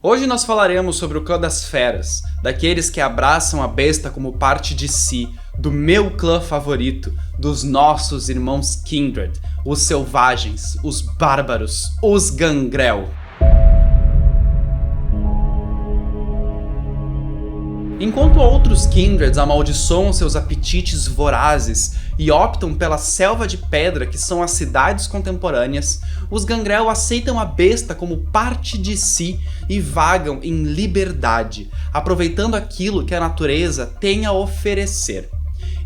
Hoje nós falaremos sobre o clã das feras, daqueles que abraçam a besta como parte de si, do meu clã favorito, dos nossos irmãos Kindred, os selvagens, os bárbaros, os gangrel. Enquanto outros Kindreds amaldiçoam seus apetites vorazes e optam pela selva de pedra que são as cidades contemporâneas, os gangrel aceitam a besta como parte de si e vagam em liberdade, aproveitando aquilo que a natureza tem a oferecer.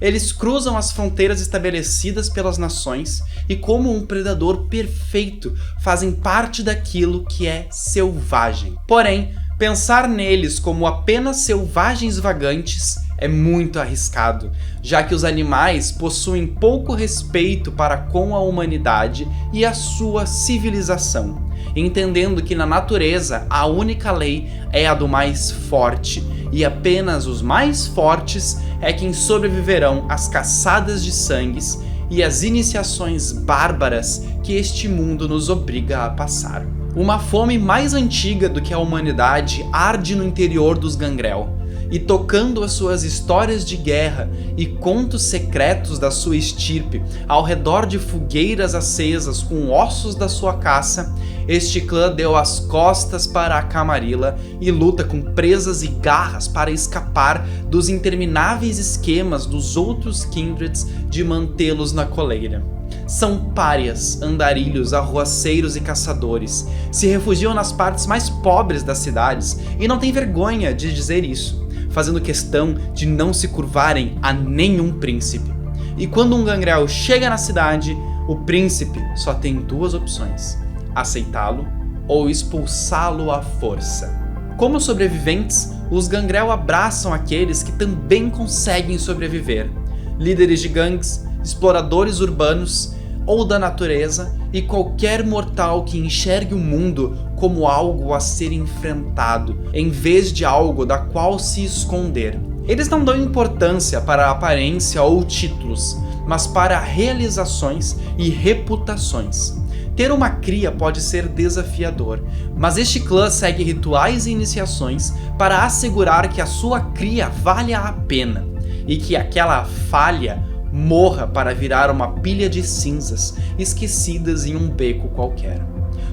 Eles cruzam as fronteiras estabelecidas pelas nações e, como um predador perfeito, fazem parte daquilo que é selvagem. Porém, pensar neles como apenas selvagens vagantes é muito arriscado, já que os animais possuem pouco respeito para com a humanidade e a sua civilização, entendendo que na natureza a única lei é a do mais forte, e apenas os mais fortes é quem sobreviverão às caçadas de sangues e às iniciações bárbaras que este mundo nos obriga a passar. Uma fome mais antiga do que a humanidade arde no interior dos gangrel, e tocando as suas histórias de guerra e contos secretos da sua estirpe ao redor de fogueiras acesas com ossos da sua caça, este clã deu as costas para a Camarilla e luta com presas e garras para escapar dos intermináveis esquemas dos outros Kindreds de mantê-los na coleira. São párias, andarilhos, arruaceiros e caçadores, se refugiam nas partes mais pobres das cidades e não têm vergonha de dizer isso, fazendo questão de não se curvarem a nenhum príncipe. E quando um gangrel chega na cidade, o príncipe só tem duas opções: aceitá-lo ou expulsá-lo à força. Como sobreviventes, os gangrel abraçam aqueles que também conseguem sobreviver: líderes de gangues, exploradores urbanos ou da natureza, e qualquer mortal que enxergue o mundo como algo a ser enfrentado, em vez de algo da qual se esconder. Eles não dão importância para a aparência ou títulos, mas para realizações e reputações. Ter uma cria pode ser desafiador, mas este clã segue rituais e iniciações para assegurar que a sua cria valha a pena, e que aquela falha morra para virar uma pilha de cinzas esquecidas em um beco qualquer.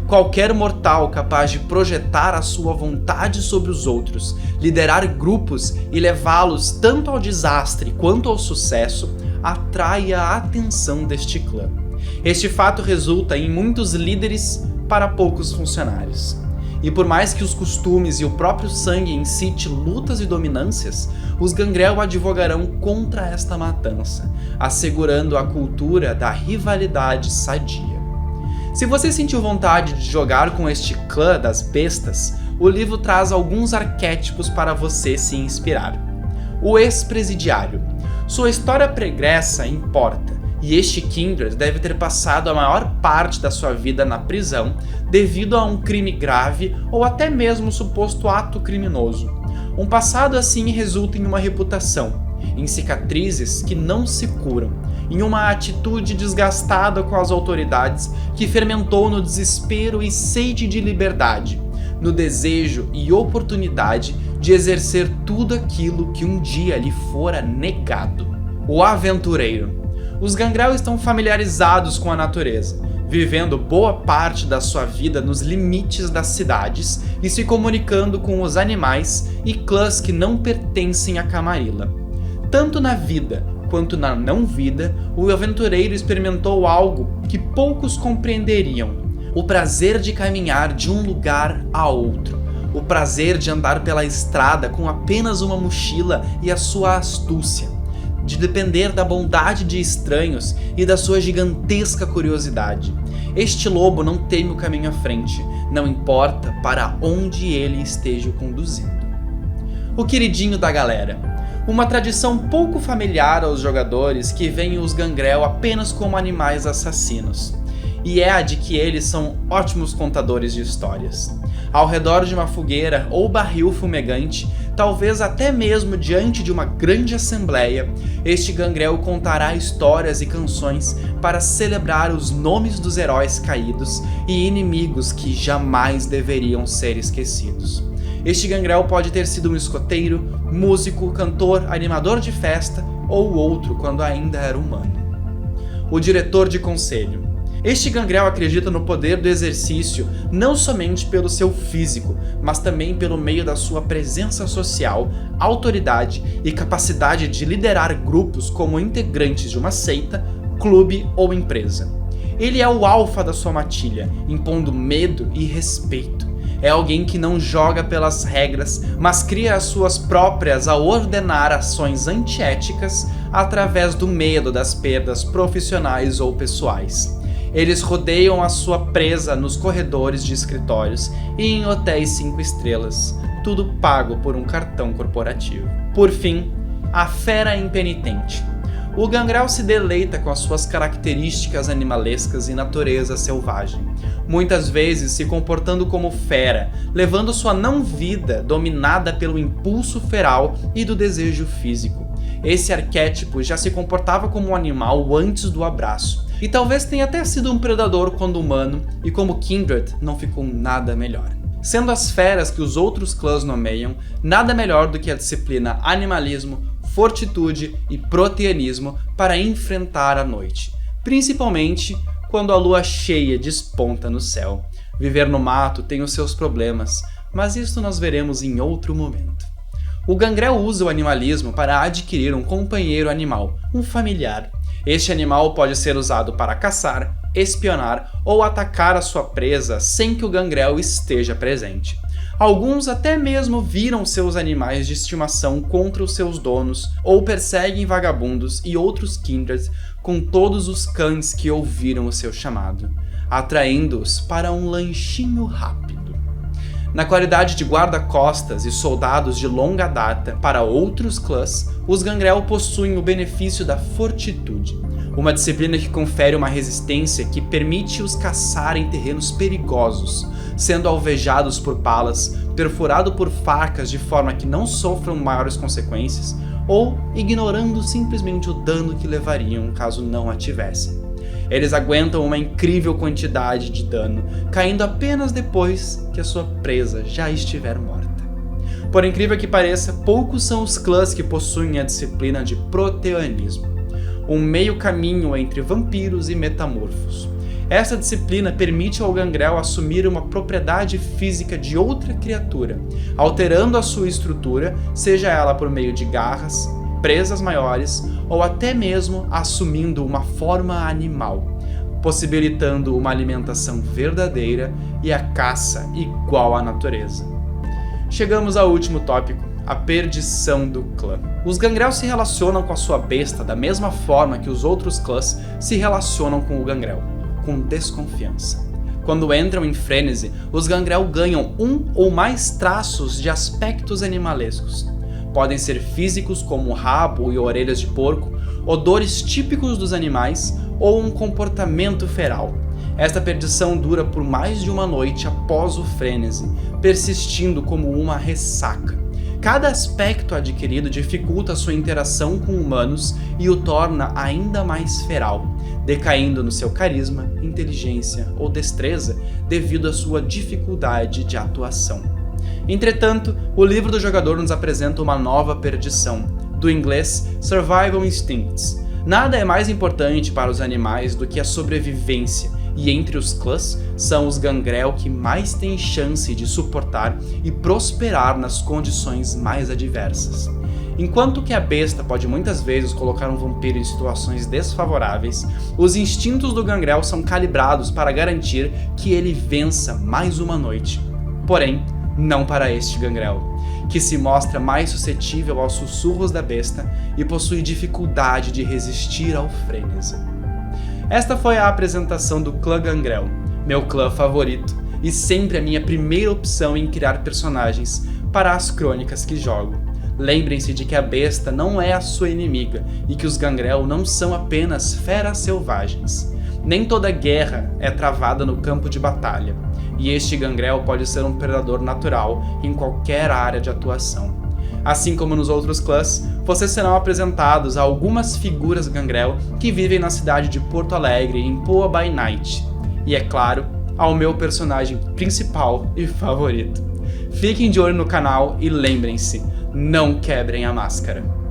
Qualquer mortal capaz de projetar a sua vontade sobre os outros, liderar grupos e levá-los tanto ao desastre quanto ao sucesso, atrai a atenção deste clã. Este fato resulta em muitos líderes para poucos funcionários. E por mais que os costumes e o próprio sangue incite lutas e dominâncias, os gangrel advogarão contra esta matança, assegurando a cultura da rivalidade sadia. Se você sentiu vontade de jogar com este clã das bestas, o livro traz alguns arquétipos para você se inspirar. O ex-presidiário. Sua história pregressa importa, e este Kindred deve ter passado a maior parte da sua vida na prisão devido a um crime grave ou até mesmo um suposto ato criminoso. Um passado assim resulta em uma reputação, em cicatrizes que não se curam, em uma atitude desgastada com as autoridades que fermentou no desespero e sede de liberdade, no desejo e oportunidade de exercer tudo aquilo que um dia lhe fora negado. O aventureiro. Os gangrel estão familiarizados com a natureza, vivendo boa parte da sua vida nos limites das cidades e se comunicando com os animais e clãs que não pertencem à Camarilla. Tanto na vida quanto na não-vida, o aventureiro experimentou algo que poucos compreenderiam: o prazer de caminhar de um lugar a outro, o prazer de andar pela estrada com apenas uma mochila e a sua astúcia, de depender da bondade de estranhos e da sua gigantesca curiosidade. Este lobo não teme o caminho à frente, não importa para onde ele esteja o conduzindo. O queridinho da galera. Uma tradição pouco familiar aos jogadores que veem os gangrel apenas como animais assassinos, e é a de que eles são ótimos contadores de histórias. Ao redor de uma fogueira ou barril fumegante, talvez até mesmo diante de uma grande assembleia, este gangrel contará histórias e canções para celebrar os nomes dos heróis caídos e inimigos que jamais deveriam ser esquecidos. Este gangrel pode ter sido um escoteiro, músico, cantor, animador de festa ou outro quando ainda era humano. O diretor de conselho. Este gangrel acredita no poder do exercício não somente pelo seu físico, mas também pelo meio da sua presença social, autoridade e capacidade de liderar grupos como integrantes de uma seita, clube ou empresa. Ele é o alfa da sua matilha, impondo medo e respeito. É alguém que não joga pelas regras, mas cria as suas próprias ao ordenar ações antiéticas através do medo das perdas profissionais ou pessoais. Eles rodeiam a sua presa nos corredores de escritórios e em hotéis 5 estrelas, tudo pago por um cartão corporativo. Por fim, a fera impenitente. O gangrel se deleita com as suas características animalescas e natureza selvagem, muitas vezes se comportando como fera, levando sua não-vida dominada pelo impulso feral e do desejo físico. Esse arquétipo já se comportava como um animal antes do abraço, e talvez tenha até sido um predador quando humano, e como Kindred não ficou nada melhor. Sendo as feras que os outros clãs nomeiam, nada melhor do que a disciplina animalismo, fortitude e proteanismo para enfrentar a noite, principalmente quando a lua cheia desponta no céu. Viver no mato tem os seus problemas, mas isso nós veremos em outro momento. O gangrel usa o animalismo para adquirir um companheiro animal, um familiar. Este animal pode ser usado para caçar, espionar ou atacar a sua presa sem que o gangrel esteja presente. Alguns até mesmo viram seus animais de estimação contra os seus donos ou perseguem vagabundos e outros kindreds com todos os cães que ouviram o seu chamado, atraindo-os para um lanchinho rápido. Na qualidade de guarda-costas e soldados de longa data para outros clãs, os gangrel possuem o benefício da fortitude, uma disciplina que confere uma resistência que permite-os caçar em terrenos perigosos, sendo alvejados por balas, perfurado por facas de forma que não sofram maiores consequências, ou ignorando simplesmente o dano que levariam caso não a tivessem. Eles aguentam uma incrível quantidade de dano, caindo apenas depois que a sua presa já estiver morta. Por incrível que pareça, poucos são os clãs que possuem a disciplina de proteanismo, um meio caminho entre vampiros e metamorfos. Essa disciplina permite ao gangrel assumir uma propriedade física de outra criatura, alterando a sua estrutura, seja ela por meio de garras, presas maiores ou até mesmo assumindo uma forma animal, possibilitando uma alimentação verdadeira e a caça igual à natureza. Chegamos ao último tópico, a perdição do clã. Os gangrel se relacionam com a sua besta da mesma forma que os outros clãs se relacionam com o gangrel, com desconfiança. Quando entram em frenesi, os gangrel ganham um ou mais traços de aspectos animalescos. Podem ser físicos como rabo e orelhas de porco, odores típicos dos animais ou um comportamento feral. Esta perdição dura por mais de uma noite após o frenesi, persistindo como uma ressaca. Cada aspecto adquirido dificulta sua interação com humanos e o torna ainda mais feral, decaindo no seu carisma, inteligência ou destreza devido à sua dificuldade de atuação. Entretanto, o livro do jogador nos apresenta uma nova perdição, do inglês Survival Instincts. Nada é mais importante para os animais do que a sobrevivência, e entre os clãs são os gangrel que mais têm chance de suportar e prosperar nas condições mais adversas. Enquanto que a besta pode muitas vezes colocar um vampiro em situações desfavoráveis, os instintos do gangrel são calibrados para garantir que ele vença mais uma noite. Porém, não para este gangrel, que se mostra mais suscetível aos sussurros da besta e possui dificuldade de resistir ao frenesi. Esta foi a apresentação do clã gangrel, meu clã favorito e sempre a minha primeira opção em criar personagens para as crônicas que jogo. Lembrem-se de que a besta não é a sua inimiga e que os gangrel não são apenas feras selvagens. Nem toda guerra é travada no campo de batalha, e este gangrel pode ser um predador natural em qualquer área de atuação. Assim como nos outros clãs, vocês serão apresentados a algumas figuras gangrel que vivem na cidade de Porto Alegre em Poa by Night. E é claro, ao meu personagem principal e favorito. Fiquem de olho no canal e lembrem-se, não quebrem a máscara.